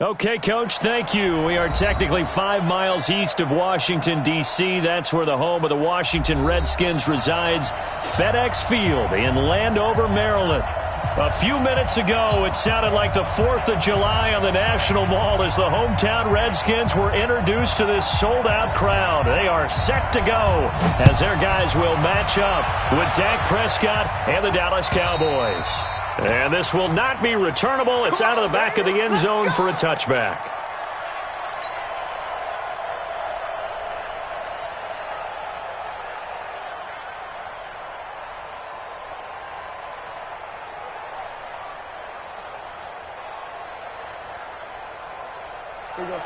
Okay, Coach, thank you. We are technically 5 miles east of Washington, D.C. That's where the home of the Washington Redskins resides, FedEx Field in Landover, Maryland. A few minutes ago, it sounded like the 4th of July on the National Mall as the hometown Redskins were introduced to this sold-out crowd. They are set to go as their guys will match up with Dak Prescott and the Dallas Cowboys. And this will not be returnable. It's out of the back of the end zone for a touchback. Here we go.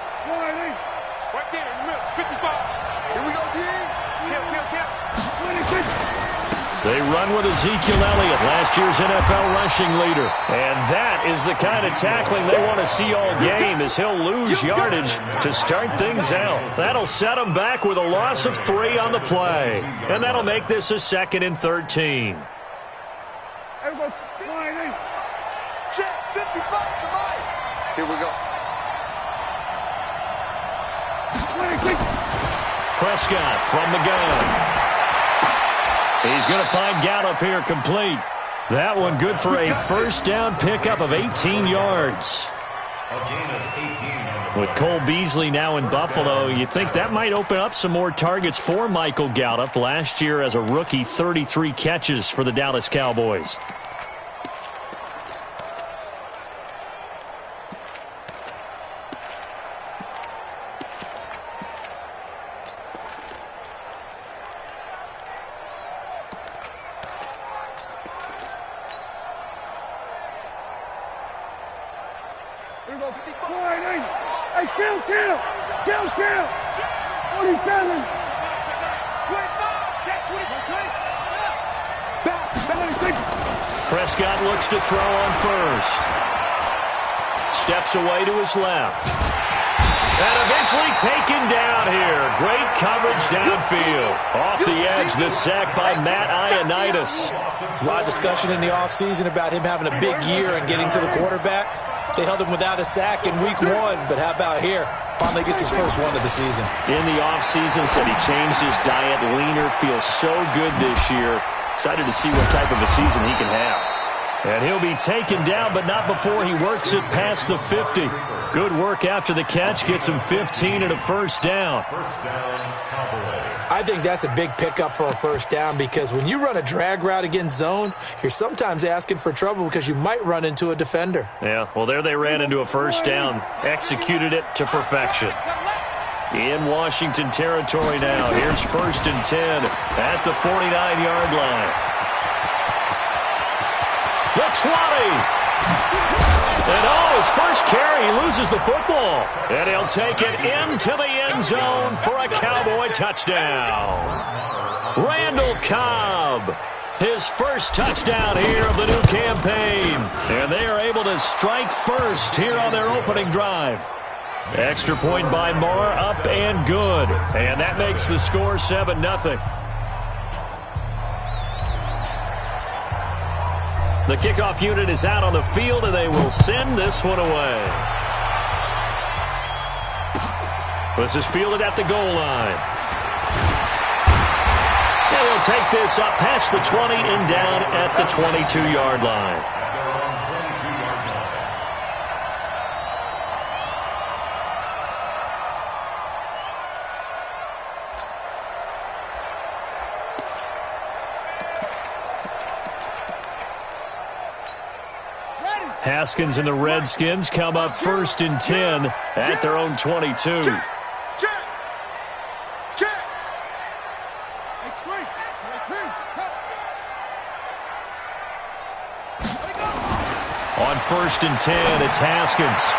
Right there in the middle. 55. Here we go, D. Count. 26. They run with Ezekiel Elliott, last year's NFL rushing leader. And that is the kind of tackling they want to see all game, as he'll lose yardage to start things out. That'll set him back with a loss of 3 on the play. And that'll make this a 2nd and 13. Check. 55. Here we go. Prescott from the gun. He's going to find Gallup here complete. That one good for a first down pickup of 18 yards. With Cole Beasley now in Buffalo, you think that might open up some more targets for Michael Gallup. Last year as a rookie, 33 catches for the Dallas Cowboys. Hey, kill. 47. 25. Check 25. Prescott looks to throw on first. Steps away to his left. And eventually taken down here. Great coverage downfield. Off the edge, the sack by Matt Ioannidis. There's a lot of discussion in the offseason about him having a big year and getting to the quarterback. They held him without a sack in week 1, but how about here? Finally gets his first one of the season. In the offseason, said he changed his diet, leaner, feels so good this year. Excited to see what type of a season he can have. And he'll be taken down, but not before he works it past the 50. Good work after the catch, gets him 15 and a first down. I think that's a big pickup for a first down, because when you run a drag route against zone, you're sometimes asking for trouble because you might run into a defender. Yeah, well, there they ran into a first down. Executed it to perfection. In Washington territory now. Here's 1st and 10 at the 49-yard line. The 20. And his first carry, he loses the football. And he'll take it into the end zone for a Cowboy touchdown. Randall Cobb, his first touchdown here of the new campaign. And they are able to strike first here on their opening drive. Extra point by Marr, up and good. And that makes the score 7-0. The kickoff unit is out on the field, and they will send this one away. This is fielded at the goal line. And he'll take this up past the 20 and down at the 22-yard line. Haskins and the Redskins come up 1st and 10 at their own 22. Check. On 1st and 10, it's Haskins.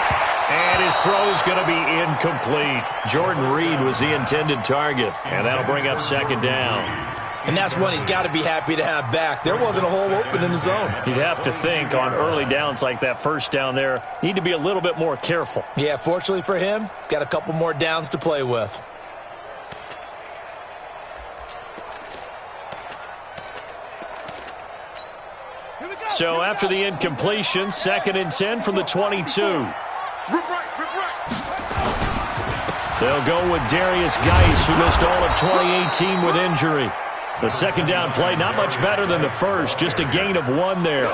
And his throw's going to be incomplete. Jordan Reed was the intended target, and that'll bring up 2nd down. And that's one he's got to be happy to have back. There wasn't a hole open in the zone. You'd have to think on early downs like that first down there, need to be a little bit more careful. Yeah, fortunately for him, got a couple more downs to play with. So after the incompletion, 2nd and 10 from the 22. Rip right. They'll go with Darius Geis, who missed all of 2018 with injury. The second down play, not much better than the first, just a gain of 1 there.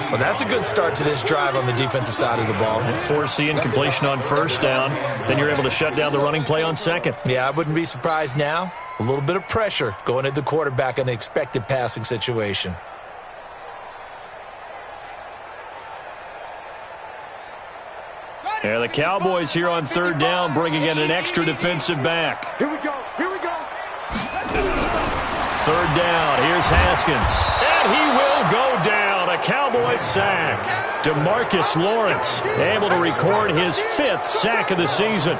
Well, that's a good start to this drive on the defensive side of the ball. And foreseeing completion on first down, then you're able to shut down the running play on second. Yeah, I wouldn't be surprised now. A little bit of pressure going at the quarterback in an expected passing situation. And the Cowboys here on third down, bringing in an extra defensive back. Here we go. Here we go. Third down, here's Haskins. And he will go down. A Cowboys sack. DeMarcus Lawrence able to record his 5th sack of the season.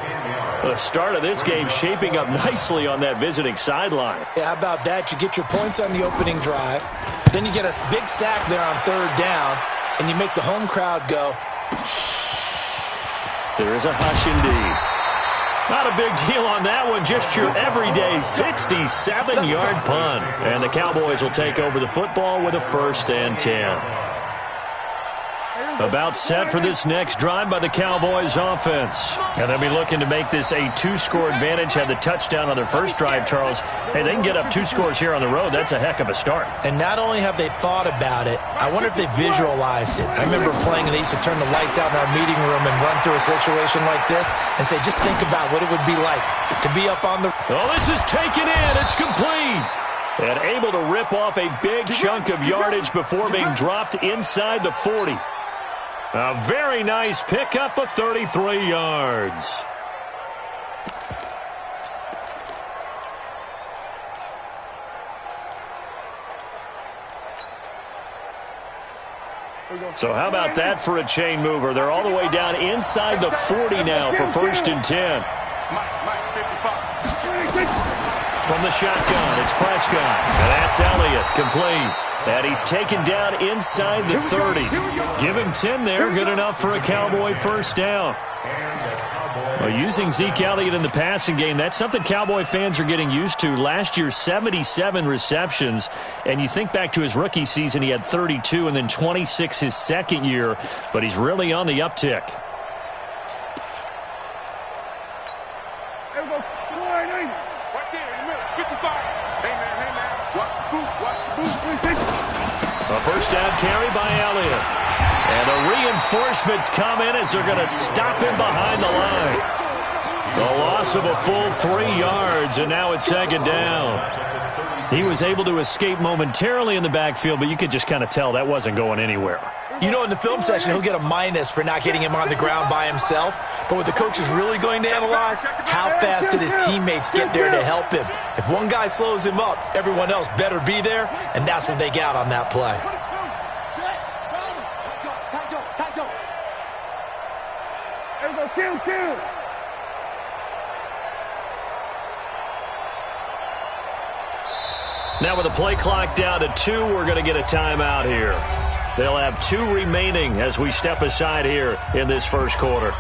The start of this game shaping up nicely on that visiting sideline. Yeah, how about that? You get your points on the opening drive. Then you get a big sack there on third down. And you make the home crowd go. There is a hush indeed. Not a big deal on that one. Just your everyday 67-yard punt. And the Cowboys will take over the football with a 1st and 10. About set for this next drive by the Cowboys offense. And they'll be looking to make this a 2-score advantage. Had the touchdown on their first drive, Charles. Hey, they can get up 2 scores here on the road. That's a heck of a start. And not only have they thought about it, I wonder if they visualized it. I remember playing and they used to turn the lights out in our meeting room and run through a situation like this and say, just think about what it would be like to be up on the... Oh, this is taken in. It's complete. And able to rip off a big chunk of yardage before being dropped inside the 40. A very nice pickup of 33 yards. So how about that for a chain mover? They're all the way down inside the 40 now for 1st and 10. From the shotgun, it's Prescott. And that's Elliott, complete. And he's taken down inside the 30. Give him 10 there, good enough for a Cowboy 1st down. Well, using Zeke Elliott in the passing game, that's something Cowboy fans are getting used to. Last year, 77 receptions. And you think back to his rookie season, he had 32 and then 26 his second year. But he's really on the uptick. A 1st down carry by Elliott. And the reinforcements come in as they're going to stop him behind the line. The loss of a full 3 yards, and now it's 2nd down. He was able to escape momentarily in the backfield, but you could just kind of tell that wasn't going anywhere. You know, in the film session, he'll get a minus for not getting him on the ground by himself. But what the coach is really going to analyze, how fast did his teammates get there to help him? If one guy slows him up, everyone else better be there, and that's what they got on that play. Now with the play clock down to 2, we're going to get a timeout here. They'll have 2 remaining as we step aside here in this first quarter.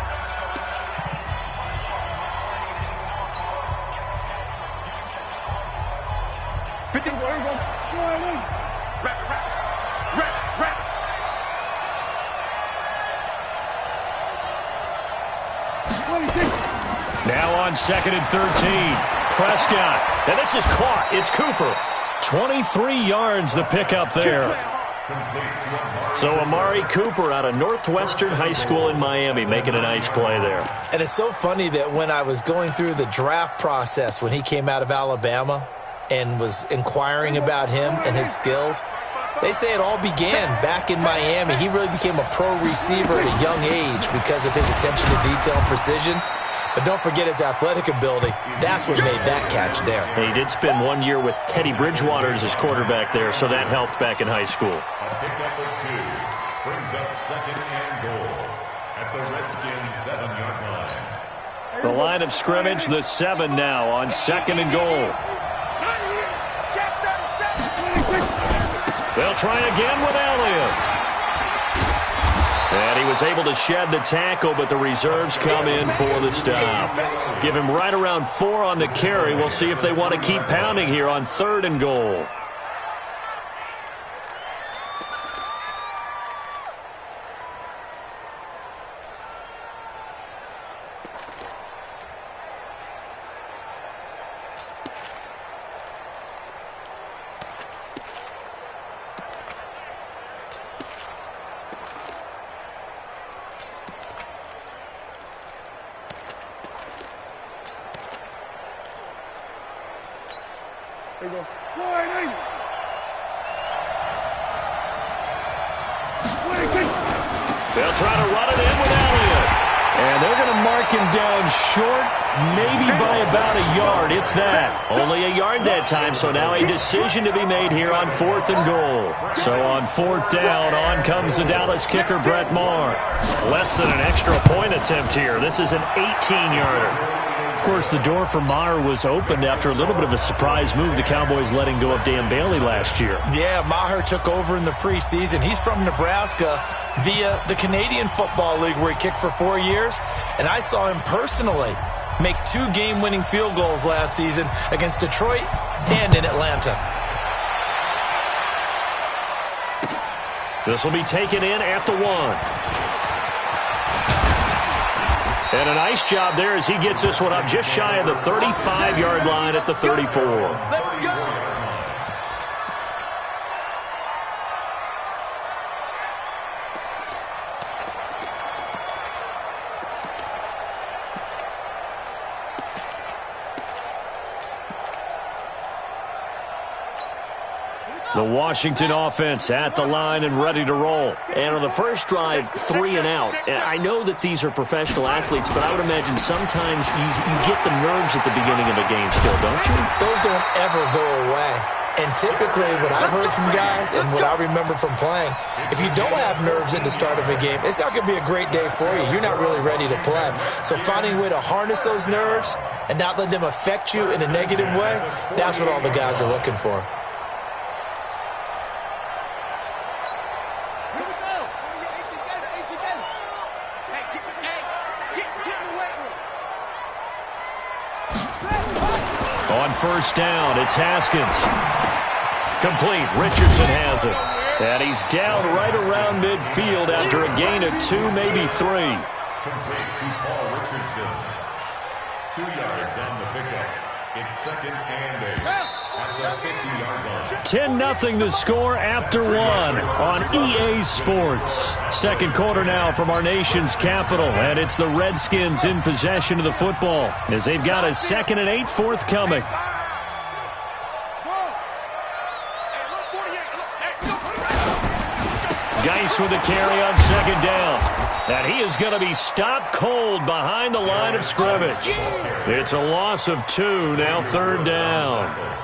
Now on 2nd and 13. Prescott. And this is caught. It's Cooper. 23 yards the pickup there. So Amari Cooper out of Northwestern High School in Miami making a nice play there. And it's so funny that when I was going through the draft process when he came out of Alabama and was inquiring about him and his skills, they say it all began back in Miami. He really became a pro receiver at a young age because of his attention to detail and precision. But don't forget his athletic ability. That's what made that catch there. He did spend 1 year with Teddy Bridgewater as his quarterback there, so that helped back in high school. A pickup of 2 brings up 2nd and goal at the Redskins 7-yard line. The line of scrimmage, the 7 now on 2nd and goal. They'll try again with Elliott. And he was able to shed the tackle, but the reserves come in for the stop. Give him right around 4 on the carry. We'll see if they want to keep pounding here on 3rd and goal. They'll try to run it in without him. And they're going to mark him down short, maybe by about a yard, if that. Only a yard that time, so now a decision to be made here on 4th and goal. So on 4th down, on comes the Dallas kicker, Brett Maher. Less than an extra point attempt here. This is an 18-yarder. Of course, the door for Maher was opened after a little bit of a surprise move. The Cowboys letting go of Dan Bailey last year. Yeah, Maher took over in the preseason. He's from Nebraska via the Canadian Football League where he kicked for 4 years. And I saw him personally make 2 game-winning field goals last season against Detroit and in Atlanta. This will be taken in at the 1. And a nice job there as he gets this one up just shy of the 35-yard line at the 34. Let's go. The Washington offense at the line and ready to roll. And on the first drive, 3 and out. And I know that these are professional athletes, but I would imagine sometimes you get the nerves at the beginning of a game still, don't you? Those don't ever go away. And typically what I've heard from guys and what I remember from playing, if you don't have nerves at the start of a game, it's not going to be a great day for you. You're not really ready to play. So finding a way to harness those nerves and not let them affect you in a negative way, that's what all the guys are looking for. On first down, it's Haskins. Complete. Richardson has it. And he's down right around midfield after a gain of 2, maybe 3. Complete to Paul Richardson. 2 yards on the pickup. It's 2nd and 8 at the 50-yard line. 10-0 the score after 1 on EA Sports. Second quarter now from our nation's capital, and it's the Redskins in possession of the football as they've got a 2nd and 8 forthcoming. Geis with a carry on 2nd down. And he is going to be stopped cold behind the line of scrimmage. It's a loss of 2, now 3rd down.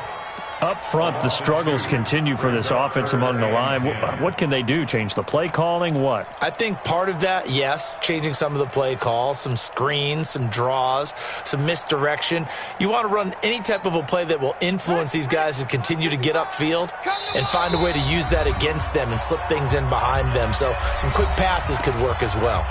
Up front, the struggles continue for this offense among the line. What can they do? Change the play calling? What? I think part of that, yes, changing some of the play calls, some screens, some draws, some misdirection. You want to run any type of a play that will influence these guys to continue to get upfield and find a way to use that against them and slip things in behind them. So some quick passes could work as well.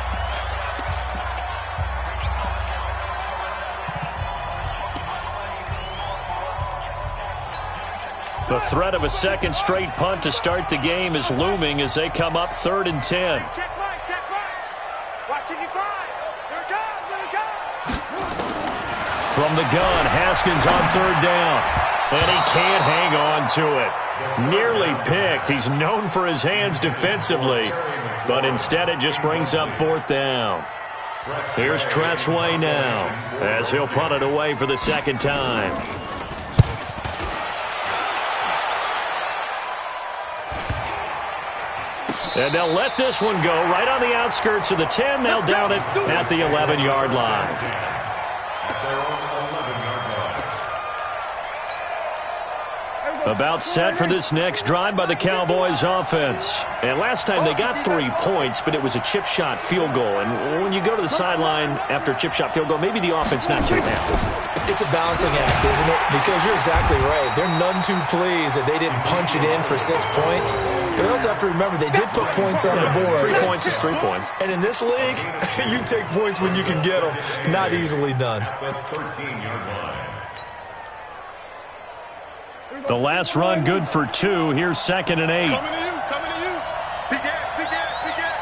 The threat of a second straight punt to start the game is looming as they come up 3rd and 10. Check right. Watching you find. There it comes, there it comes. From the gun, Haskins on 3rd down. And he can't hang on to it. Nearly picked. He's known for his hands defensively, but instead it just brings up 4th down. Here's Tressway now as he'll punt it away for the 2nd time. And they'll let this one go right on the outskirts of the 10. They'll down it at the 11-yard line. About set for this next drive by the Cowboys offense. And last time they got 3 points, but it was a chip shot field goal. And when you go to the sideline after a chip shot field goal, maybe the offense not too happy. It's a balancing act, isn't it? Because you're exactly right. They're none too pleased that they didn't punch it in for 6 points. But we also have to remember they did put points on the board. 3 points is 3 points. And in this league, you take points when you can get them. Not easily done. The last run good for 2. Here's 2nd and 8. Coming to you, coming to you. Big gap, big gap, big gap.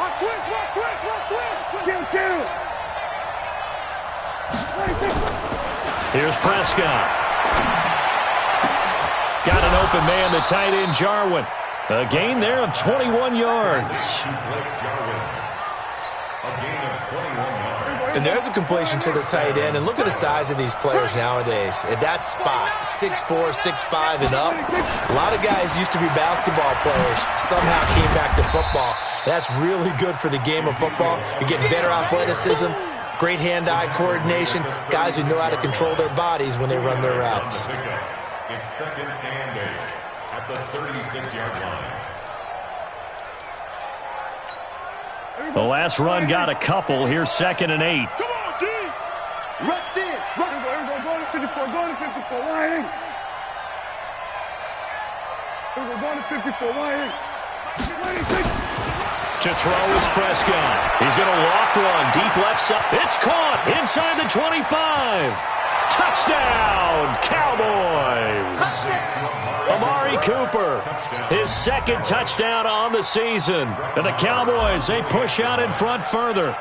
Watch twist, watch twist, watch twist. Kill. Here's Prescott. Got an open man, the tight end, Jarwin. A gain there of 21 yards. A gain of 21 yards. And there's a completion to the tight end. And look at the size of these players nowadays. At that spot, 6'4", 6'5", and up. A lot of guys used to be basketball players, somehow came back to football. That's really good for the game of football. You're getting better athleticism, great hand-eye coordination, guys who know how to control their bodies when they run their routes. It's second and 8 at the 36-yard line. The last run got a couple. Here's second and 8. Come on, D. Rush in. Rush. Go to 54. Go to 54. Wide. Go to 54. Wide. To throw is Prescott. He's going to loft one. Deep left side. It's caught inside the 25. Touchdown, Cowboys. Amari Cooper, his second touchdown on the season. And the Cowboys, they push out in front further.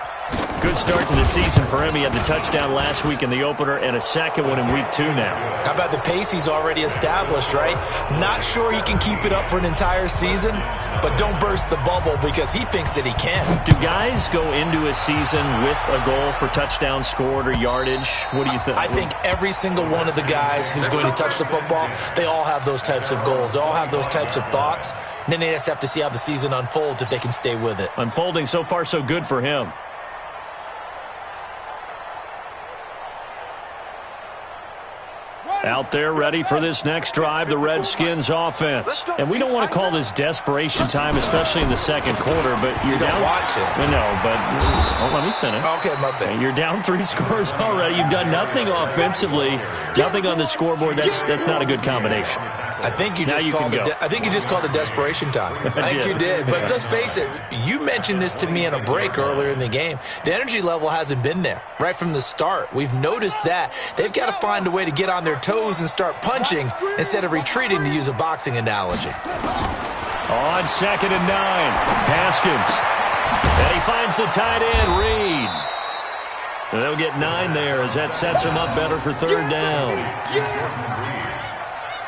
Good start to the season for him. He had the touchdown last week in the opener and a second one in week 2 now. How about the pace he's already established, right? Not sure he can keep it up for an entire season, but don't burst the bubble because he thinks that he can. Do guys go into a season with a goal for touchdown scored or yardage? What do you think? I think every single one of the guys who's going to touch the football, they all have those types of goals. They all have those types of thoughts. And then they just have to see how the season unfolds if they can stay with it. Unfolding so far so good for him. Out there ready for this next drive, the Redskins offense. And we don't want to call this desperation time, especially in the second quarter, but you're down. Don't want to. No, but let me finish. Okay, my bad. You're down 3 scores already. You've done nothing offensively, nothing on the scoreboard. That's not a good combination. I think you just called it desperation time. I think you did. But let's face it, you mentioned this to me in a break earlier in the game. The energy level hasn't been there right from the start. We've noticed that. They've got to find a way to get on their toes and start punching instead of retreating, to use a boxing analogy. On second and 9, Haskins. And he finds the tight end, Reed. They'll get 9 there as that sets him up better for third down.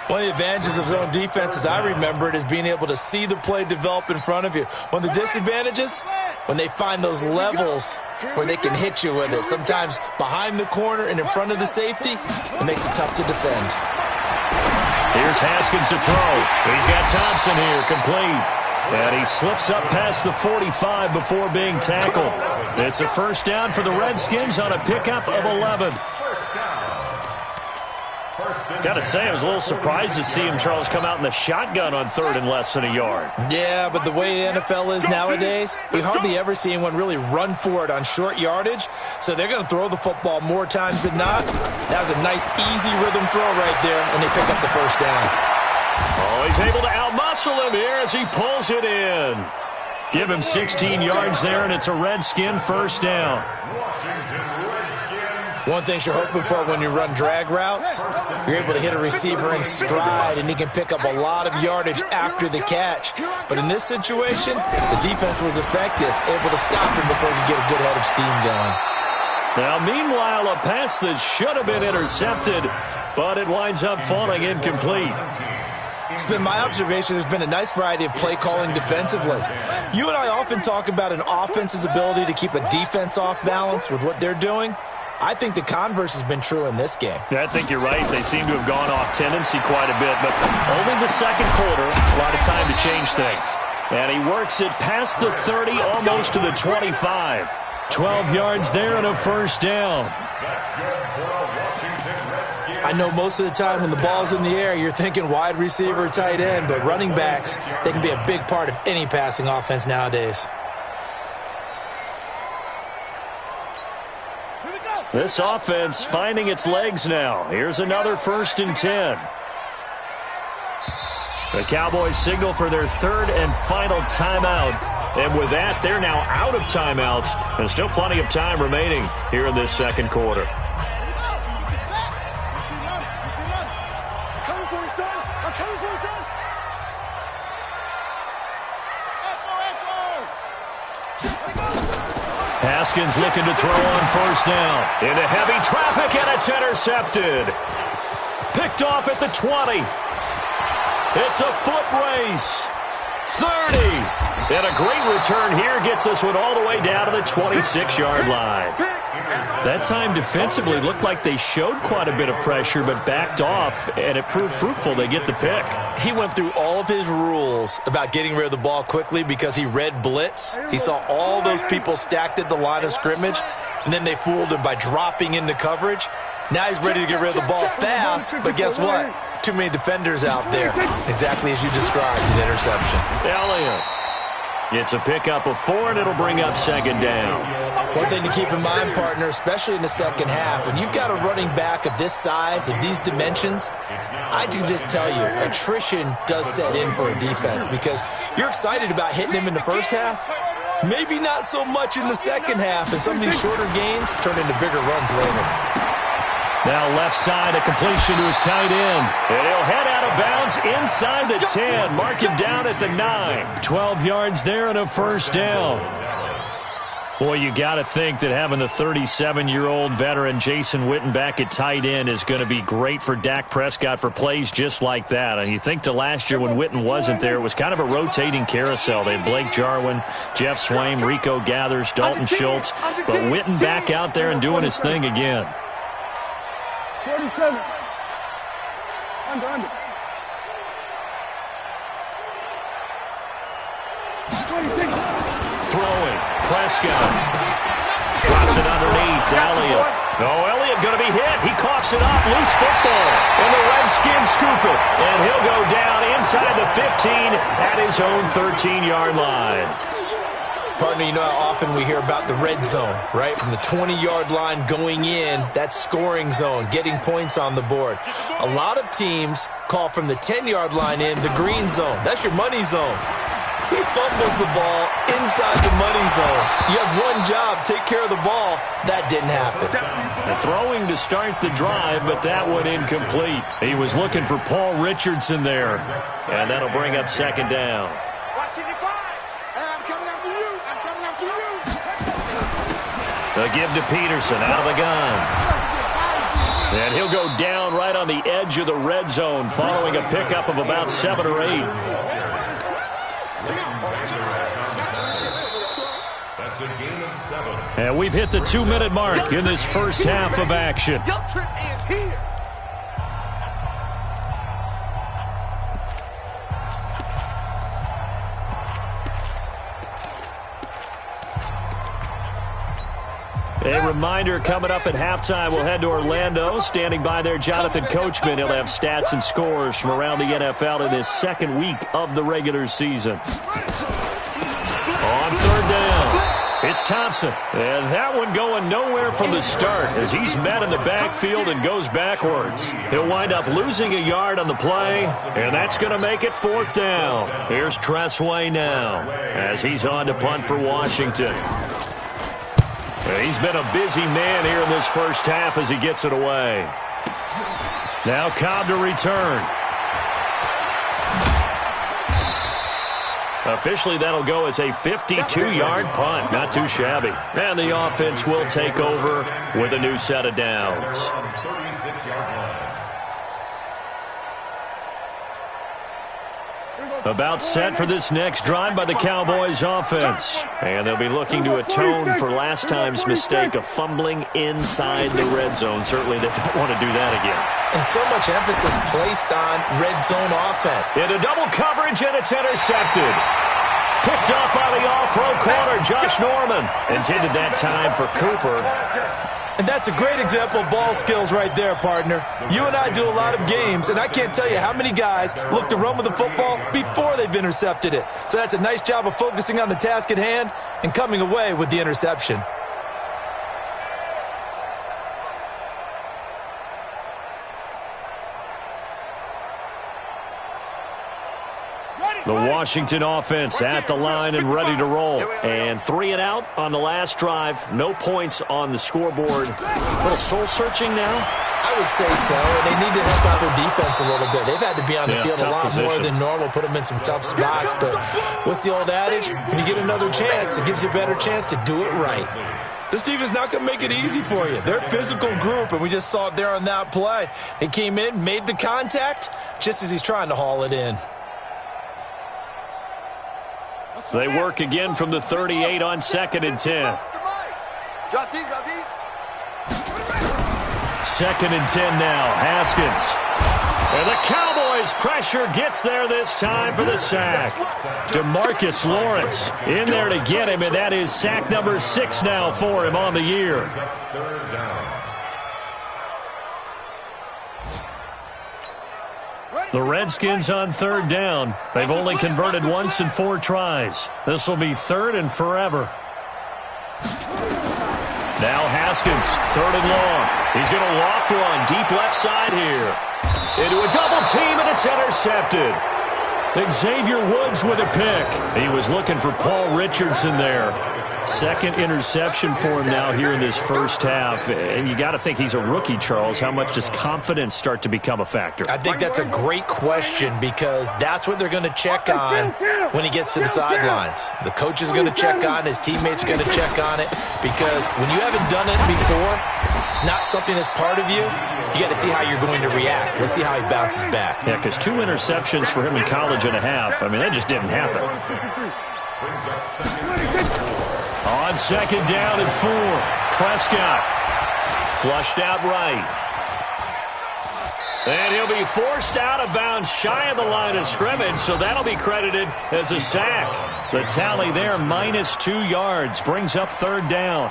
One of the advantages of zone defenses, I remember it, is being able to see the play develop in front of you. One of the disadvantages, when they find those levels where they can hit you with it, sometimes behind the corner and in front of the safety, it makes it tough to defend. Here's Haskins to throw. He's got Thompson here, complete. And he slips up past the 45 before being tackled. It's a first down for the Redskins on a pickup of 11. Got to say, I was a little surprised to see him, Charles, come out in the shotgun on third and less than a yard. Yeah, but the way the NFL is nowadays, we hardly ever see anyone really run for it on short yardage. So they're going to throw the football more times than not. That was a nice, easy rhythm throw right there, and they pick up the first down. Oh, he's able to outmuscle him here as he pulls it in. Give him 16 yards there, and it's a Redskin first down. One thing you're hoping for when you run drag routes, you're able to hit a receiver in stride, and he can pick up a lot of yardage after the catch. But in this situation, the defense was effective, able to stop him before he could get a good head of steam going. Now, meanwhile, a pass that should have been intercepted, but it winds up falling incomplete. It's been my observation there's been a nice variety of play calling defensively. You and I often talk about an offense's ability to keep a defense off balance with what they're doing. I think the converse has been true in this game. Yeah, I think you're right. They seem to have gone off tendency quite a bit, but only the second quarter, a lot of time to change things. And he works it past the 30, almost to the 25. 12 yards there and a first down. I know most of the time when the ball's in the air, you're thinking wide receiver, tight end, but running backs, they can be a big part of any passing offense nowadays. This offense finding its legs now. Here's another first and 10. The Cowboys signal for their third and final timeout. And with that, they're now out of timeouts. And still plenty of time remaining here in this second quarter. Haskins looking to throw on first down. Into heavy traffic, and it's intercepted. Picked off at the 20. It's a foot race. 30. And a great return here gets us one all the way down to the 26-yard line. That time defensively looked like they showed quite a bit of pressure but backed off, and it proved fruitful. They get the pick. He went through all of his rules about getting rid of the ball quickly because he read blitz. He saw all those people stacked at the line of scrimmage, and then they fooled him by dropping into coverage. Now he's ready to get rid of the ball fast, but guess what? Too many defenders out there. Exactly as you described, an interception. Elliott. It's a pickup of 4, and it'll bring up second down. One thing to keep in mind, partner, especially in the second half, when you've got a running back of this size, of these dimensions, I can just tell you, attrition does set in for a defense because you're excited about hitting him in the first half. Maybe not so much in the second half, and some of these shorter gains turn into bigger runs later. Now left side, a completion to his tight end. And he'll head out of bounds inside the 10. Mark him down at the 9. 12 yards there and a first down. Boy, you got to think that having the 37-year-old veteran Jason Witten back at tight end is going to be great for Dak Prescott for plays just like that. And you think to last year when Witten wasn't there, it was kind of a rotating carousel. They had Blake Jarwin, Jeff Swaim, Rico Gathers, Dalton Schultz. But Witten back out there and doing his thing again. 47. Under. 26. Throwing. Prescott. Drops it underneath. Elliott. Oh, Elliott going to be hit. He coughs it up. Loose football. And the Redskins scoop it. And he'll go down inside the 15 at his own 13-yard line. Partner, you know how often we hear about the red zone, right? From the 20-yard line going in, that's scoring zone, getting points on the board. A lot of teams call from the 10-yard line in the green zone. That's your money zone. He fumbles the ball inside the money zone. You have one job, take care of the ball. That didn't happen. The throwing to start the drive, but that one incomplete. He was looking for Paul Richardson there. And that'll bring up second down. They'll give to Peterson out of the gun. And he'll go down right on the edge of the red zone following a pickup of about 7 or 8. That's a gain of 7. And we've hit the 2-minute mark in this first half of action. A reminder, coming up at halftime, we'll head to Orlando. Standing by there, Jonathan Coachman. He'll have stats and scores from around the NFL in this second week of the regular season. On third down, it's Thompson. And that one going nowhere from the start as he's met in the backfield and goes backwards. He'll wind up losing a yard on the play, and that's going to make it fourth down. Here's Tressway now as he's on to punt for Washington. He's been a busy man here in this first half as he gets it away. Now Cobb to return. Officially, that'll go as a 52-yard punt. Not too shabby. And the offense will take over with a new set of downs. 36-yard line. About set for this next drive by the Cowboys offense. And they'll be looking to atone for last time's mistake of fumbling inside the red zone. Certainly they don't want to do that again. And so much emphasis placed on red zone offense. Into double coverage, and it's intercepted. Picked up by the all-pro corner, Josh Norman. Intended that time for Cooper. And that's a great example of ball skills right there, partner. You and I do a lot of games, and I can't tell you how many guys look to run with the football before they've intercepted it. So that's a nice job of focusing on the task at hand and coming away with the interception. The Washington offense at the line and ready to roll. And 3 and out on the last drive. No points on the scoreboard. A little soul-searching now? I would say so, and they need to help out their defense a little bit. They've had to be on the field a lot more than normal, put them in some tough spots. But what's the old adage? When you get another chance, it gives you a better chance to do it right. This defense is not going to make it easy for you. They're a physical group, and we just saw it there on that play. They came in, made the contact, just as he's trying to haul it in. They work again from the 38 on 2nd and 10. 2nd and 10 now. Haskins. And the Cowboys pressure gets there this time for the sack. DeMarcus Lawrence in there to get him, and that is sack number 6 now for him on the year. The Redskins on 3rd down. They've only converted once in 4 tries. This will be 3rd and forever. Now Haskins, 3rd and long. He's going to loft one deep left side here. Into a double team, and it's intercepted. Xavier Woods with a pick. He was looking for Paul Richardson there. 2nd interception for him now here in this first half. And you got to think he's a rookie, Charles. How much does confidence start to become a factor? I think that's a great question because that's what they're going to check on when he gets to the sidelines. The coach is going to check on, his teammates are going to check on it, because when you haven't done it before, it's not something that's part of you. You got to see how you're going to react. Let's see how he bounces back. Yeah, because 2 interceptions for him in college and a half. I mean, that just didn't happen. On 2nd down and 4, Prescott flushed out right. And he'll be forced out of bounds shy of the line of scrimmage, so that'll be credited as a sack. The tally there, minus 2 yards, brings up 3rd down.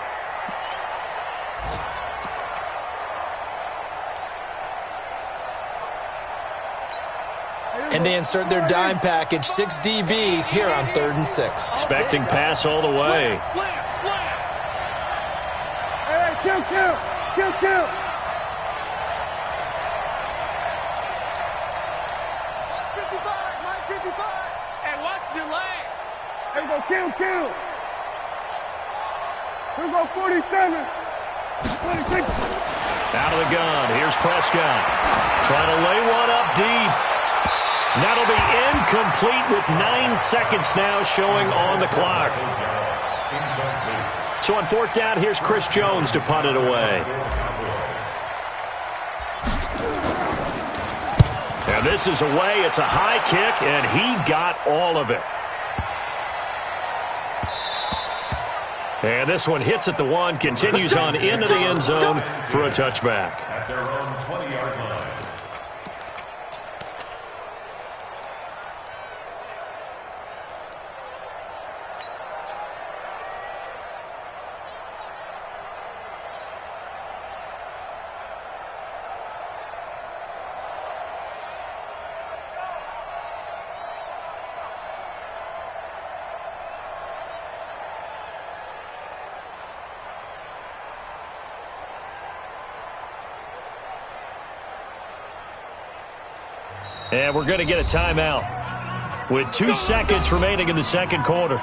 And they insert their dime package, 6 DBs here on 3rd and 6. Expecting pass all the way. Slam, slam. Hey, kill. Mike 55. And watch your lane. Here we go, kill. Here we go, 47. 26. Out of the gun. Here's Prescott. Trying to lay one up deep. That'll be incomplete with 9 seconds now showing on the clock. So on 4th down, here's Chris Jones to punt it away. And this is away. It's a high kick, and he got all of it. And this one hits at the 1, continues on into the end zone for a touchback. At their own 20-yard line. And we're going to get a timeout with 2 seconds remaining in the 2nd quarter.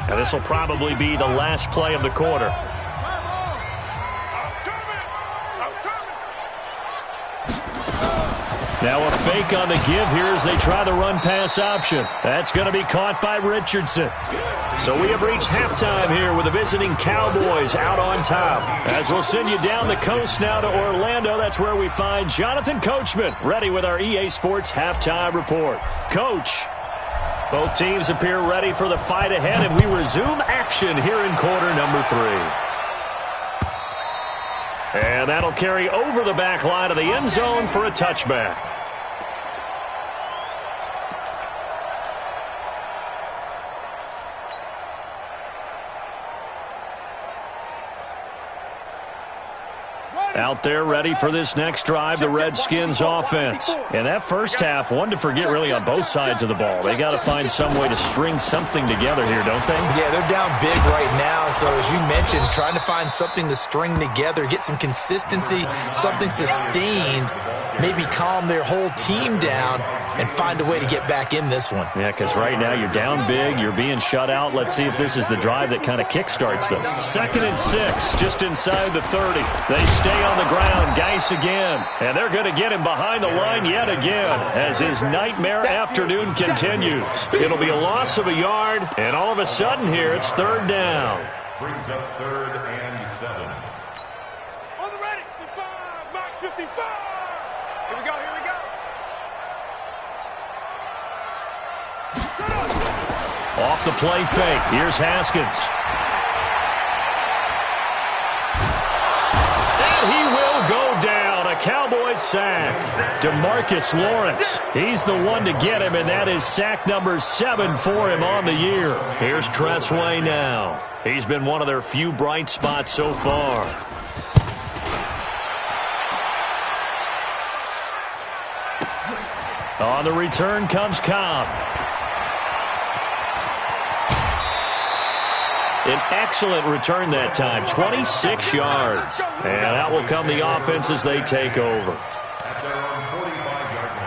Now this will probably be the last play of the quarter. Now a fake on the give here as they try the run-pass option. That's going to be caught by Richardson. So we have reached halftime here with the visiting Cowboys out on top. As we'll send you down the coast now to Orlando, that's where we find Jonathan Coachman ready with our EA Sports Halftime Report. Coach, both teams appear ready for the fight ahead, and we resume action here in quarter number 3. And that'll carry over the back line of the end zone for a touchback. Out there ready for this next drive, the Redskins offense. And that first half, one to forget really on both sides of the ball. They got to find some way to string something together here, don't they? Yeah, they're down big right now. So as you mentioned, trying to find something to string together, get some consistency, something sustained, maybe calm their whole team down and find a way to get back in this one. Yeah, because right now you're down big, you're being shut out. Let's see if this is the drive that kind of kickstarts them. 2nd and 6, just inside the 30. They stay on the ground, Geis again. And they're going to get him behind the line yet again as his nightmare afternoon continues. It'll be a loss of a yard, and all of a sudden here it's 3rd down. Brings up 3rd and 7. On the ready, 55, Mike 55. Here we go. Off the play fake. Here's Haskins. And he will go down. A Cowboys sack. DeMarcus Lawrence. He's the one to get him, and that is sack number 7 for him on the year. Here's Tressway now. He's been one of their few bright spots so far. On the return comes Cobb. An excellent return that time, 26 yards. And out will come the offense as they take over. At their own 45-yard line.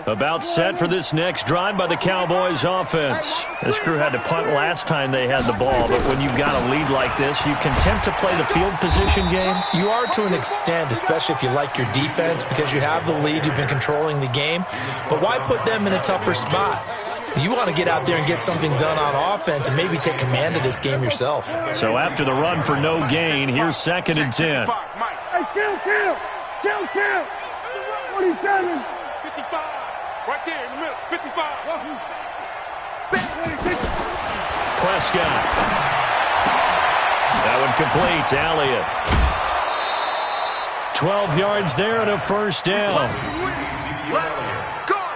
About set for this next drive by the Cowboys offense. This crew had to punt last time they had the ball, but when you've got a lead like this, you content to play the field position game? You are to an extent, especially if you like your defense, because you have the lead, you've been controlling the game. But why put them in a tougher spot? You want to get out there and get something done on offense and maybe take command of this game yourself. So after the run for no gain, here's 2nd and 10. Hey, kill. 47. 55. Right there in the middle. 55. Prescott. That one complete to Elliott. 12 yards there and a first down.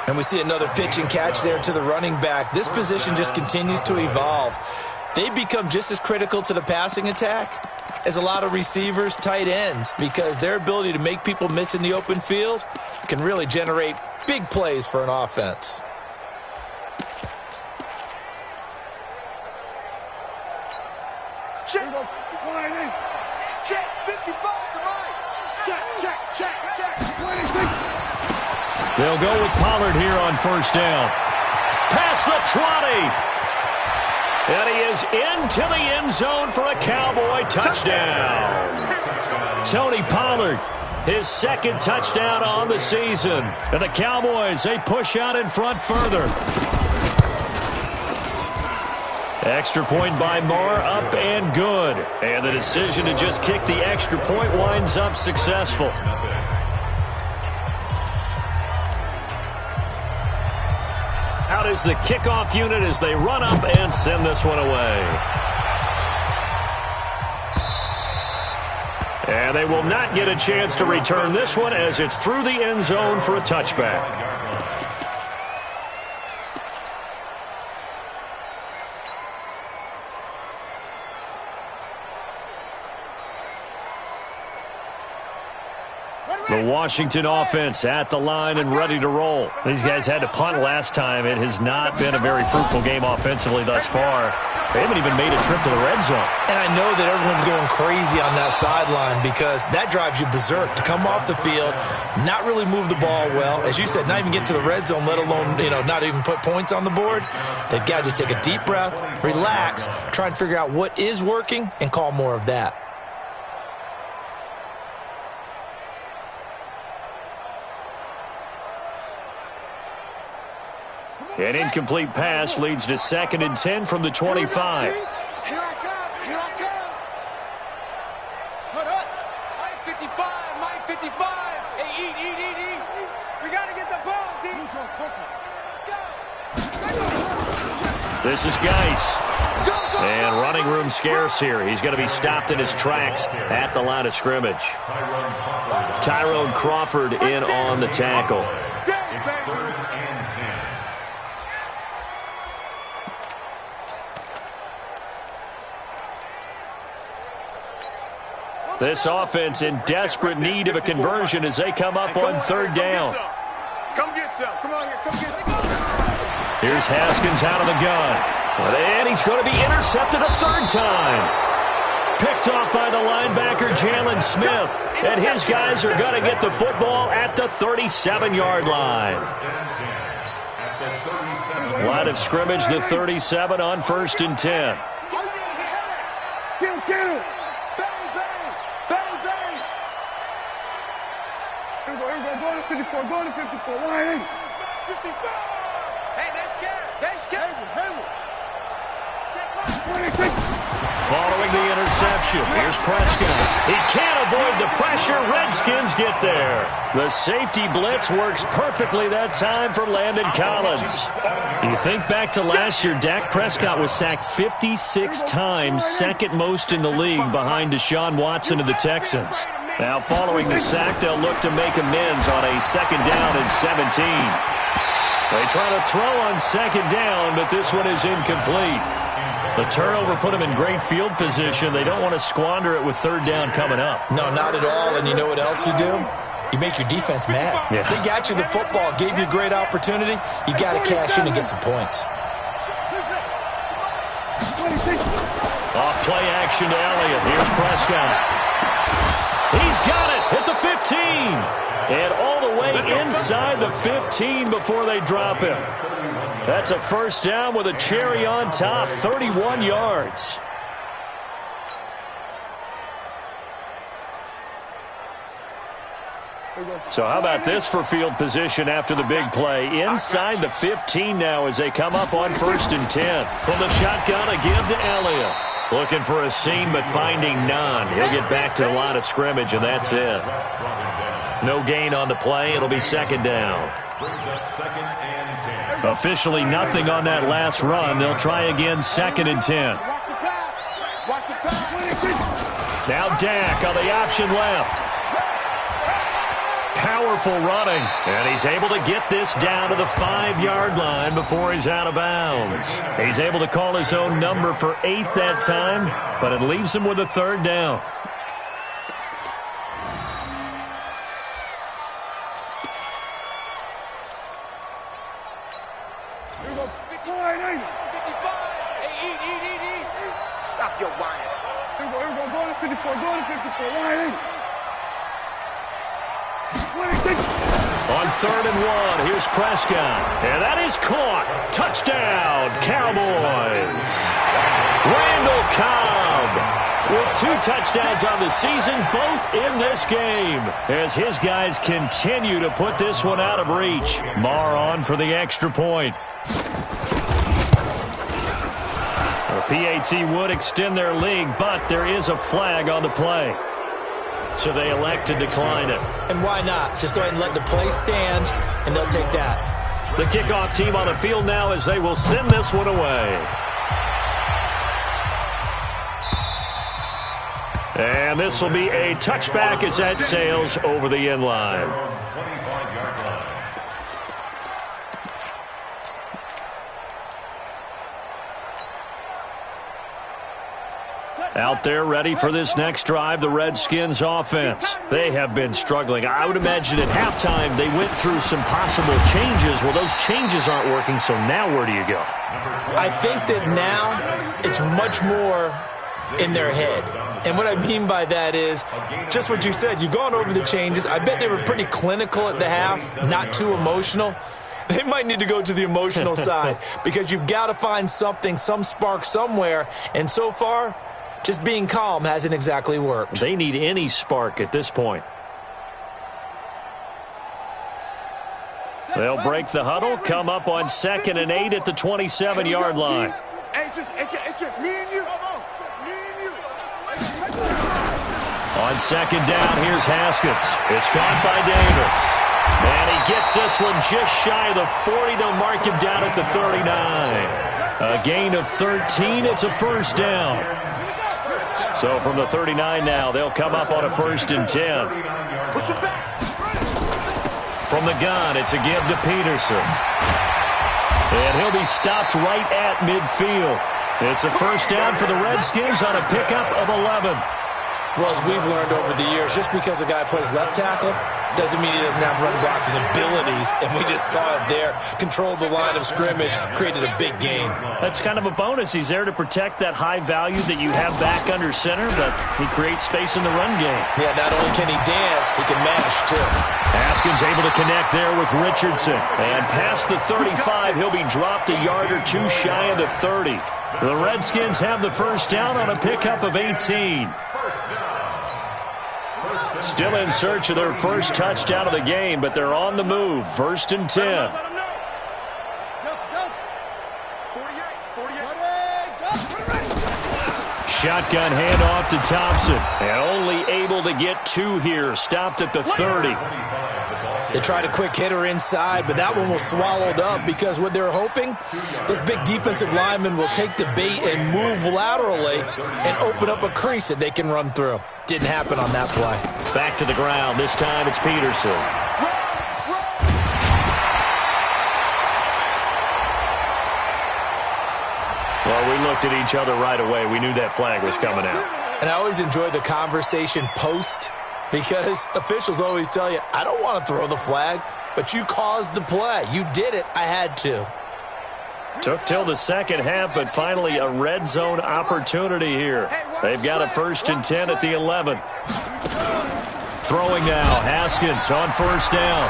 And we see another pitch and catch there to the running back. This position just continues to evolve. They become just as critical to the passing attack as a lot of receivers, tight ends, because their ability to make people miss in the open field can really generate big plays for an offense. Check. 55 to Mike. Check. 26. They'll go with Pollard here on first down. Past the 20. And he is into the end zone for a Cowboy touchdown. Tony Pollard, his 2nd touchdown on the season. And the Cowboys, they push out in front further. Extra point by Moore, up and good. And the decision to just kick the extra point winds up successful. Out is the kickoff unit as they run up and send this one away. And they will not get a chance to return this one as it's through the end zone for a touchback. The Washington offense at the line and ready to roll. These guys had to punt last time. It has not been a very fruitful game offensively thus far. They haven't even made a trip to the red zone. And I know that everyone's going crazy on that sideline because that drives you berserk to come off the field, not really move the ball well. As you said, not even get to the red zone, let alone, not even put points on the board. They've got to just take a deep breath, relax, try and figure out what is working, and call more of that. An incomplete pass leads to 2nd and 10 from the 25. Here I come. Hold up. Mike 55. Hey, eat. We got to get the ball, D. This is Geis. And running room scarce here. He's going to be stopped in his tracks at the line of scrimmage. Tyrone Crawford in on the tackle. This offense in desperate need of a conversion as they come up on 3rd down. Come get some. Come on here. Come get some. Here's Haskins out of the gun. And he's going to be intercepted a 3rd time. Picked off by the linebacker, Jalen Smith. And his guys are going to get the football at the 37-yard line. Line of scrimmage, the 37 on 1st and 10. Kill. Go to 54. Line 8. 55. Hey, they're scared. Following the interception, here's Prescott. He can't avoid the pressure. Redskins get there. The safety blitz works perfectly that time for Landon Collins. You think back to last year, Dak Prescott was sacked 56 times, second most in the league behind Deshaun Watson of the Texans. Now following the sack, they'll look to make amends on a second down and 17. They try to throw on second down, but this one is incomplete. The turnover put them in great field position. They don't want to squander it with third down coming up. No, not at all. And you know what else you do? You make your defense mad. Yeah. They got you the football, gave you a great opportunity. You got to cash in and get some points. Off play action to Elliott. Here's Prescott. He's got it at the 15. And all the way inside the 15 before they drop him. That's a first down with a cherry on top, 31 yards. So how about this for field position after the big play? Inside the 15 now as they come up on 1st and 10. From the shotgun, a give to Elliott. Looking for a seam, but finding none. He'll get back to the line of scrimmage, and that's it. No gain on the play. It'll be second down. Officially nothing on that last run. They'll try again, 2nd and 10. Now Dak on the option left. Powerful running, and he's able to get this down to the 5-yard line before he's out of bounds. He's able to call his own number for 8 that time, but it leaves him with a third down. Stop your whining. Go to 54, go to 54, whining. On 3rd and 1, here's Prescott. And that is caught. Touchdown, Cowboys. Randall Cobb with 2 touchdowns on the season, both in this game, as his guys continue to put this one out of reach. Marr on for the extra point. The PAT would extend their lead, but there is a flag on the play. So they elect to decline it. And why not? Just go ahead and let the play stand, and they'll take that. The kickoff team on the field now as they will send this one away. And this will be a touchback as that sails over the end line. Out there ready for this next drive, the Redskins offense. They have been struggling. I would imagine at halftime they went through some possible changes. Well, those changes aren't working, so now where do you go? I think that now it's much more in their head. And what I mean by that is just what you said. You've gone over the changes. I bet they were pretty clinical at the half, not too emotional. They might need to go to the emotional side because you've got to find something, some spark somewhere. And so far, just being calm hasn't exactly worked. They need any spark at this point. They'll break the huddle, come up on 2nd and 8 at the 27-yard line. It's just me and you. Just me and you. On 2nd down, here's Haskins. It's caught by Davis. And he gets this one just shy of the 40. They'll mark him down at the 39. A gain of 13. It's a first down. So from the 39 now, they'll come up on a 1st and 10. From the gun, it's a give to Peterson. And he'll be stopped right at midfield. It's a first down for the Redskins on a pickup of 11. Well, as we've learned over the years, just because a guy plays left tackle doesn't mean he doesn't have run blocking abilities, and we just saw it there. Controlled the line of scrimmage, created a big gain. That's kind of a bonus. He's there to protect that high value that you have back under center, but he creates space in the run game. Yeah, not only can he dance, he can mash, too. Haskins able to connect there with Richardson. And past the 35, he'll be dropped a yard or 2 shy of the 30. The Redskins have the first down on a pickup of 18. Still in search of their first touchdown of the game, but they're on the move. 1st and 10. shotgun handoff to Thompson. And only able to get 2 here. Stopped at the 30. They tried a quick hitter inside, but that one was swallowed up because what they're hoping, this big defensive lineman will take the bait and move laterally and open up a crease that they can run through. Didn't happen on that play. Back to the ground. This time it's Peterson. Well, we looked at each other right away. We knew that flag was coming out. And I always enjoy the conversation post because officials always tell you, I don't want to throw the flag, but you caused the play. You did it. I had to. Took till the second half, but finally a red zone opportunity here. They've got a 1st and 10 at the 11. Throwing now, Haskins on 1st down.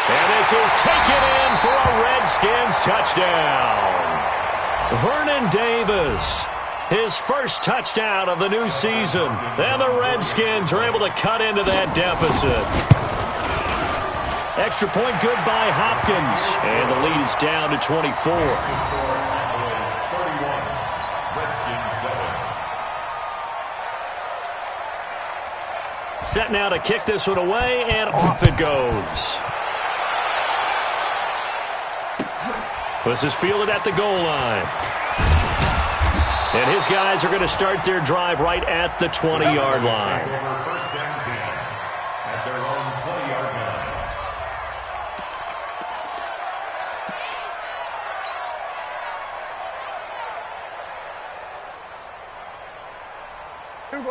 And this is taken in for a Redskins touchdown. Vernon Davis, his first touchdown of the new season. And the Redskins are able to cut into that deficit. Extra point good by Hopkins. And the lead is down to 24. Set now to kick this one away, and off it goes. This is fielded at the goal line. And his guys are going to start their drive right at the 20-yard line. First down 10 at their own 20-yard line.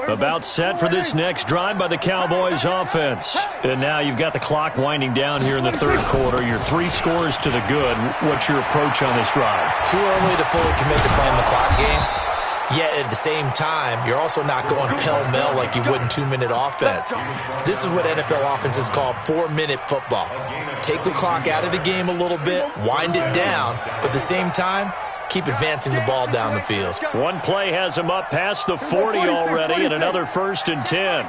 About set for this next drive by the Cowboys offense. And now you've got the clock winding down here in the 3rd quarter. You're 3 scores to the good. What's your approach on this drive? Too early to fully commit to playing the clock game. Yet at the same time, you're also not going pell-mell like you would in 2-minute offense. This is what NFL offenses call 4-minute football. Take the clock out of the game a little bit, wind it down, but at the same time, keep advancing the ball down the field. One play has him up past the 40 already, and another 1st and 10.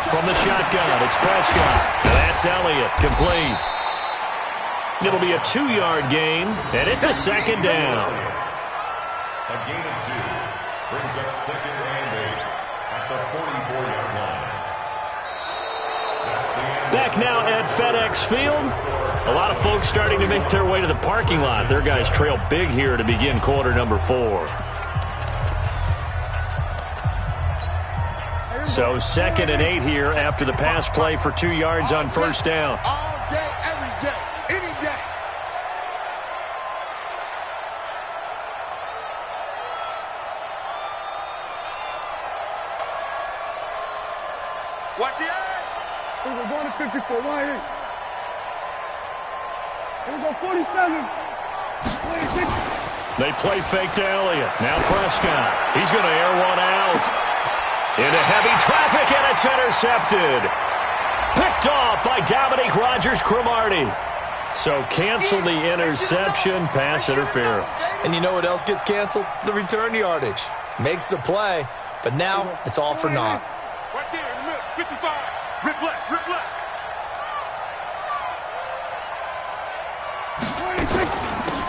From the shotgun, it's Prescott. And that's Elliott, complete. It'll be a 2-yard gain, and it's a 2nd down. A gain of 2 brings up 2nd and 8 at the 44-yard line. Back now at FedEx Field. A lot of folks starting to make their way to the parking lot. Their guys trail big here to begin quarter number 4. So 2nd and 8 here after the pass play for 2 yards on 1st down. All day, every day, any day. Watch the eye. We're going to 54. Why ain't? Here we go, 47. 26. They play fake to Elliott. Now Prescott. He's going to air one out. Into heavy traffic, and it's intercepted. Picked off by Dominique Rodgers-Cromartie. So cancel the interception, pass interference. And you know what else gets canceled? The return yardage. Makes the play, but now it's all for naught. Right there in the middle, 55. Rip left, rip left. 26.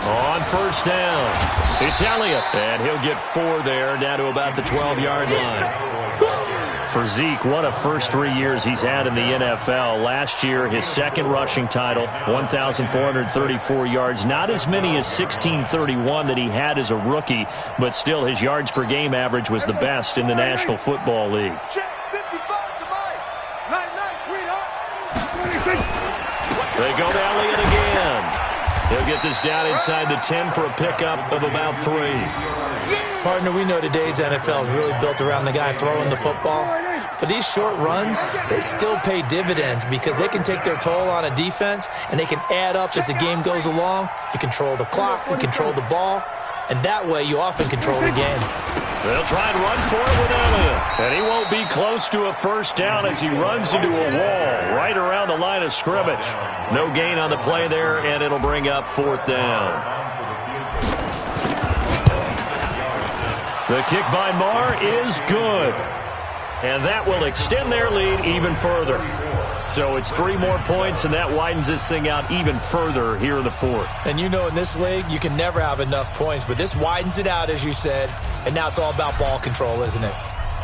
On 1st down, it's Elliott, and he'll get 4 there, down to about the 12-yard line. For Zeke, what a first 3 years he's had in the NFL. Last year, his 2nd rushing title, 1,434 yards. Not as many as 1,631 that he had as a rookie, but still his yards per game average was the best in the National Football League. Check 55 to Mike. Night, sweetheart. 26. They go to Elliott again. He'll get this down inside the 10 for a pickup of about 3. Partner, we know today's NFL is really built around the guy throwing the football. But these short runs, they still pay dividends because they can take their toll on a defense and they can add up as the game goes along. You control the clock, you control the ball, and that way you often control the game. They'll try and run for it with Elliott. And he won't be close to a 1st down as he runs into a wall right around the line of scrimmage. No gain on the play there, and it'll bring up 4th down. The kick by Marr is good. And that will extend their lead even further. So it's 3 more points, and that widens this thing out even further here in the fourth. And you know in this league, you can never have enough points, but this widens it out, as you said, and now it's all about ball control, isn't it?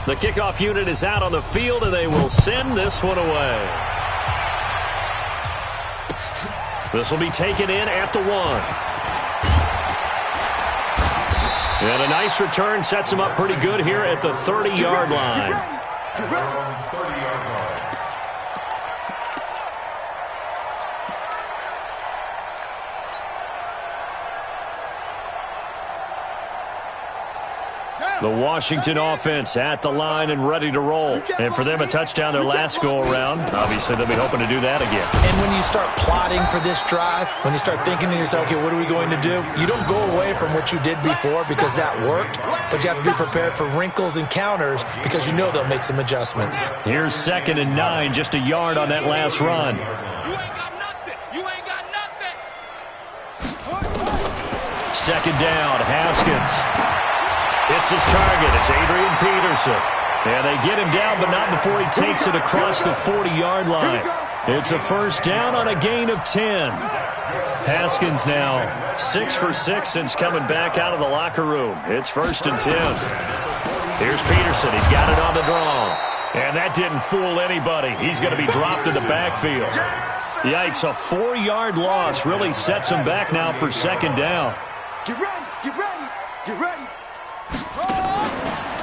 The kickoff unit is out on the field, and they will send this one away. This will be taken in at the 1. And a nice return sets him up pretty good here at the 30-yard line. 30-yard line. The Washington offense at the line and ready to roll. And for them, a touchdown their last go-around. Obviously, they'll be hoping to do that again. And when you start plotting for this drive, when you start thinking to yourself, okay, what are we going to do? You don't go away from what you did before because that worked, but you have to be prepared for wrinkles and counters because you know they'll make some adjustments. Here's 2nd and 9, just a yard on that last run. You ain't got nothing. You ain't got nothing. 2nd down, Haskins. It's his target. It's Adrian Peterson. And they get him down, but not before he takes it across the 40-yard line. It's a first down on a gain of 10. Haskins now 6 for 6 since coming back out of the locker room. It's 1st and 10. Here's Peterson. He's got it on the draw. And that didn't fool anybody. He's going to be dropped in the backfield. Yikes, a 4-yard loss really sets him back now for 2nd down. Get ready. Get ready. Get ready.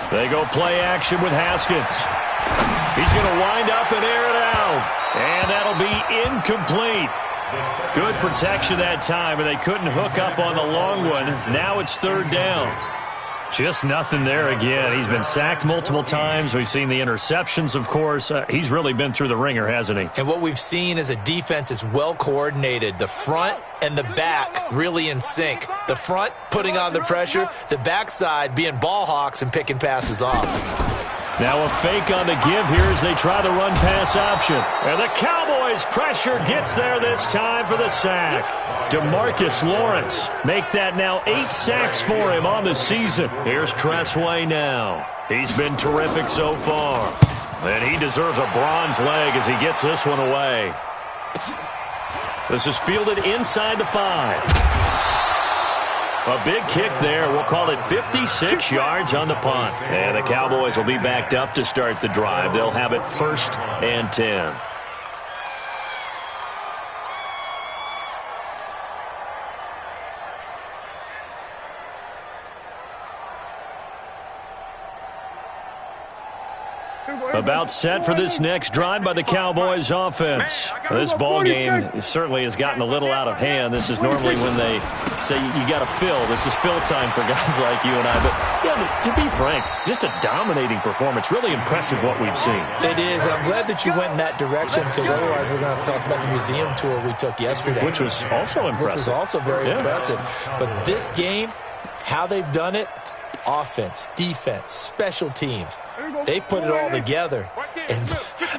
They go play action with Haskins. He's going to wind up and air it out. And that'll be incomplete. Good protection that time, and they couldn't hook up on the long one. Now it's 3rd down. Just nothing there again. He's been sacked multiple times. We've seen the interceptions, of course. He's really been through the ringer, hasn't he? And what we've seen is a defense is well coordinated. The front and the back really in sync. The front putting on the pressure, the backside being ball hawks and picking passes off. Now a fake on the give here as they try the run-pass option. And the Cowboys pressure gets there this time for the sack. DeMarcus Lawrence make that now 8 sacks for him on the season. Here's Tressway now. He's been terrific so far. And he deserves a bronze leg as he gets this one away. This is fielded inside the 5. A big kick there. We'll call it 56 yards on the punt. And the Cowboys will be backed up to start the drive. They'll have it 1st and 10. About set for this next drive by the Cowboys offense. This ball game certainly has gotten a little out of hand. This is normally when they say you got to fill. This is fill time for guys like you and I. But yeah, to be frank, just a dominating performance. Really impressive what we've seen. It is, and I'm glad that you went in that direction because otherwise we're going to have to talk about the museum tour we took yesterday. Which was also impressive. Which was also very impressive. But this game, how they've done it, offense, defense, special teams, they put it all together. And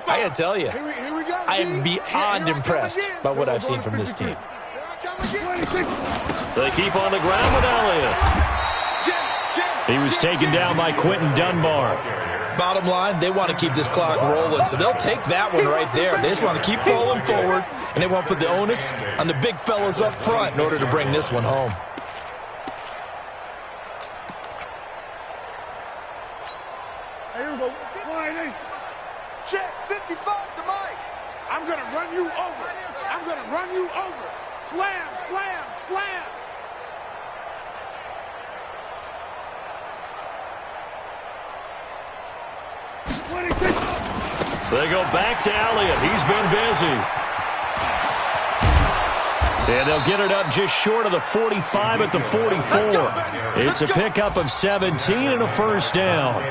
I got to tell you, I am beyond impressed by what I've seen from this team. They keep on the ground with Elliott. He was taken down by Quentin Dunbar. Bottom line, they want to keep this clock rolling, so they'll take that one right there. They just want to keep falling forward, and they want to put the onus on the big fellas up front in order to bring this one home. Check 55 to Mike. I'm going to run you over. I'm going to run you over. Slam, slam, slam. They go back to Elliott. He's been busy. And they'll get it up just short of the 45 at the 44. It's a pickup of 17 and a first down.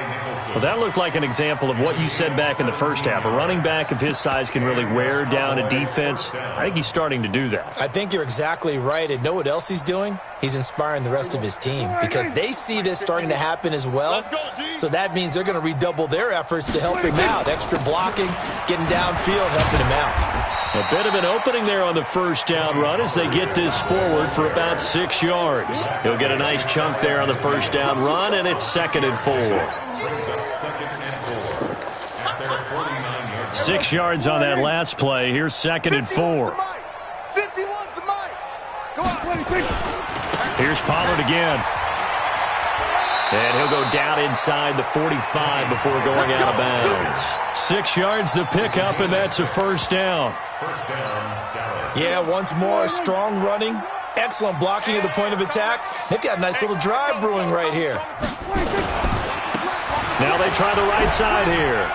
Well, that looked like an example of what you said back in the first half. A running back of his size can really wear down a defense. I think he's starting to do that. I think you're exactly right. And know what else he's doing? He's inspiring the rest of his team because they see this starting to happen as well. So that means they're going to redouble their efforts to help him out. Extra blocking, getting downfield, helping him out. A bit of an opening there on the first down run as they get this forward for about 6 yards. He'll get a nice chunk there on the first down run, and it's 2nd and 4. at their 49-yard line. 6 yards on that last play. Here's 2nd and 4. 51's the mic. Go on. Here's Pollard again. And he'll go down inside the 45 before going out of bounds. 6 yards the pickup, and that's a first down. First down, Dallas. Yeah, once more, strong running, excellent blocking at the point of attack. They've got a nice little drive brewing right here. Now they try the right side here.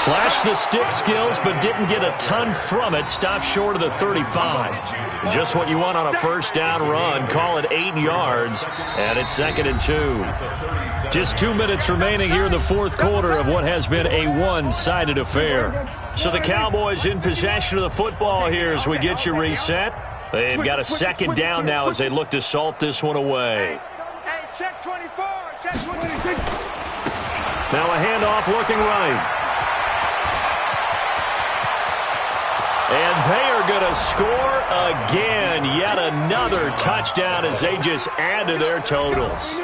Flashed the stick skills, but didn't get a ton from it. Stopped short of the 35. Just what you want on a first down run. Call it 8 yards, and it's 2nd and 2. Just 2 minutes remaining here in the fourth quarter of what has been a one-sided affair. So the Cowboys in possession of the football here as we get you reset. They've got a second down now as they look to salt this one away. Hey, check 24. Check 26. Now a handoff looking right. And they are going to score again. Yet another touchdown as they just add to their totals.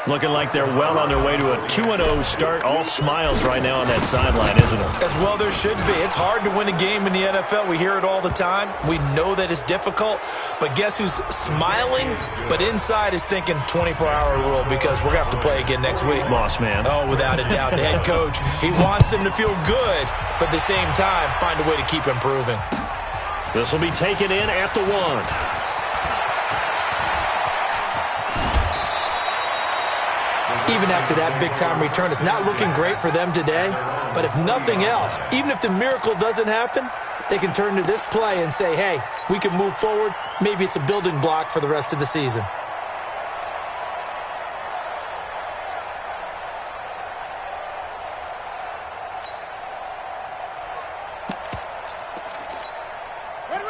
Looking like they're well on their way to a 2-0 start. All smiles right now on that sideline, isn't it? As well there should be. It's hard to win a game in the NFL. We hear it all the time. We know that it's difficult. But guess who's smiling? But inside is thinking 24-hour rule because we're going to have to play again next week. Boss man. Oh, without a doubt. The head coach, he wants them to feel good, but at the same time, find a way to keep improving. This will be taken in at the 1. Even after that big-time return, it's not looking great for them today. But if nothing else, even if the miracle doesn't happen, they can turn to this play and say, hey, we can move forward. Maybe it's a building block for the rest of the season.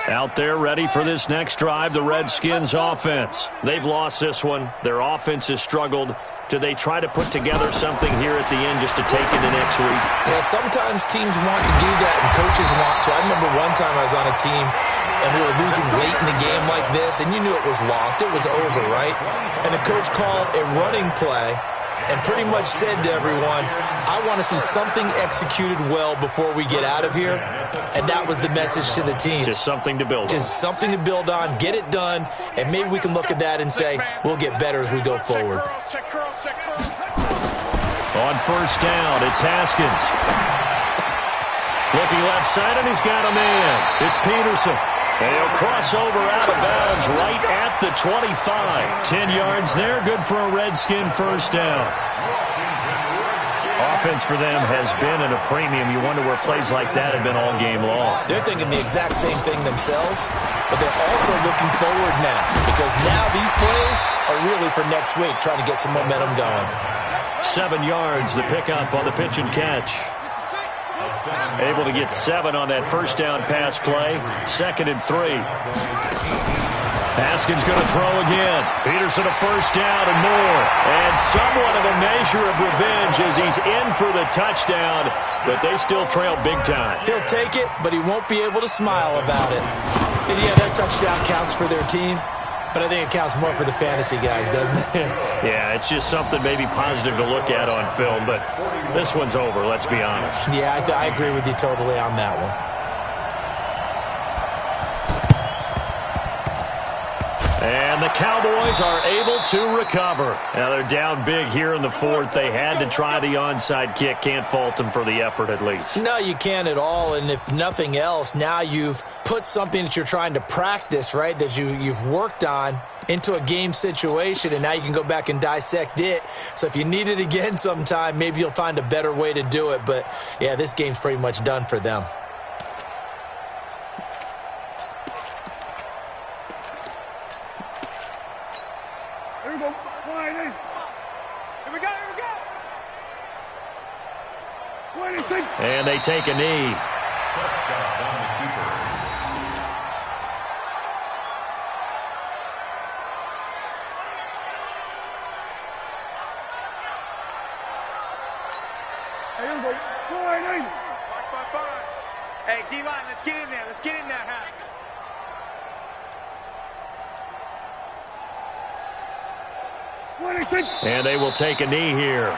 Out there ready for this next drive, the Redskins offense. They've lost this one. Their offense has struggled. Do they try to put together something here at the end just to take into next week? Yeah, sometimes teams want to do that and coaches want to. I remember one time I was on a team and we were losing late in the game like this, and you knew it was lost. It was over, right? And the coach called a running play and pretty much said to everyone, I want to see something executed well before we get out of here. And that was the message to the team. Just something to build on. Just something to build on, get it done, and maybe we can look at that and say, we'll get better as we go forward. On first down, it's Haskins. Looking left side, and he's got a man. It's Peterson. And he'll cross over out of bounds right at the 25. 10 yards there, good for a Redskin first down. Offense for them has been at a premium. You wonder where plays like that have been all game long. They're thinking the exact same thing themselves, but they're also looking forward now because now these plays are really for next week, trying to get some momentum going. 7 yards, the pickup on the pitch and catch. Able to get 7 on that first down pass play. 2nd and 3. Haskins going to throw again. Peterson a first down and more. And somewhat of a measure of revenge as he's in for the touchdown, but they still trail big time. He'll take it, but he won't be able to smile about it. And yeah, that touchdown counts for their team, but I think it counts more for the fantasy guys, doesn't it? Yeah, it's just something maybe positive to look at on film, but this one's over, let's be honest. Yeah, I agree with you totally on that one. And the Cowboys are able to recover. Now they're down big here in the fourth. They had to try the onside kick. Can't fault them for the effort at least. No, you can't at all. And if nothing else, now you've put something that you're trying to practice, right, that you've worked on into a game situation, and now you can go back and dissect it. So if you need it again sometime, maybe you'll find a better way to do it. But, yeah, this game's pretty much done for them. Here we go. Wide in. Here we go. 26. And they take a knee. Prescott on the keeper. Here we go. Wide in. 5. Hey, D-line, let's get in there. Let's get in there, huh? Twenty-six. And they will take a knee here.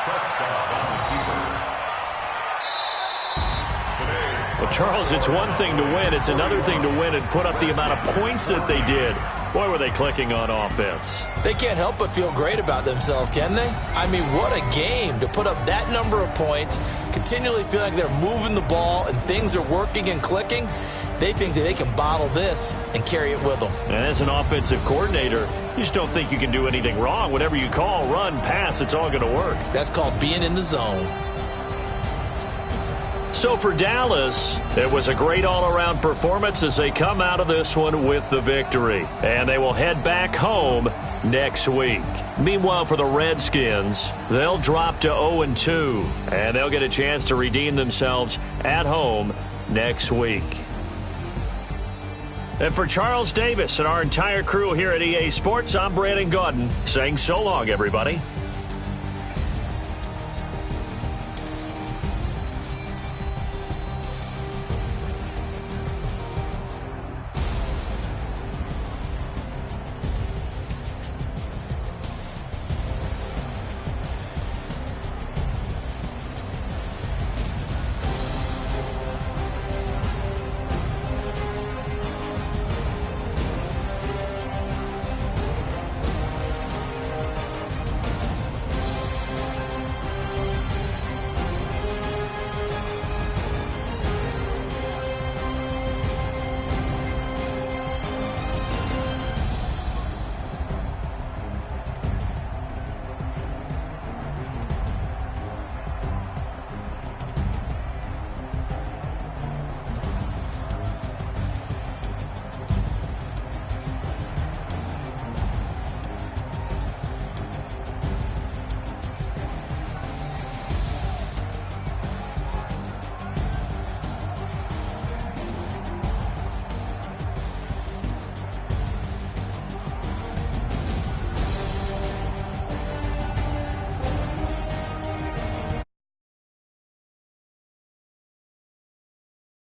Prescott on the keeper. Charles, it's one thing to win. It's another thing to win and put up the amount of points that they did. Boy, were they clicking on offense. They can't help but feel great about themselves, can they? I mean, what a game to put up that number of points, continually feel like they're moving the ball and things are working and clicking. They think that they can bottle this and carry it with them. And as an offensive coordinator, you just don't think you can do anything wrong. Whatever you call, run, pass, it's all going to work. That's called being in the zone. So for Dallas, it was a great all-around performance as they come out of this one with the victory. And they will head back home next week. Meanwhile, for the Redskins, they'll drop to 0-2. And they'll get a chance to redeem themselves at home next week. And for Charles Davis and our entire crew here at EA Sports, I'm Brandon Gaudin saying so long, everybody.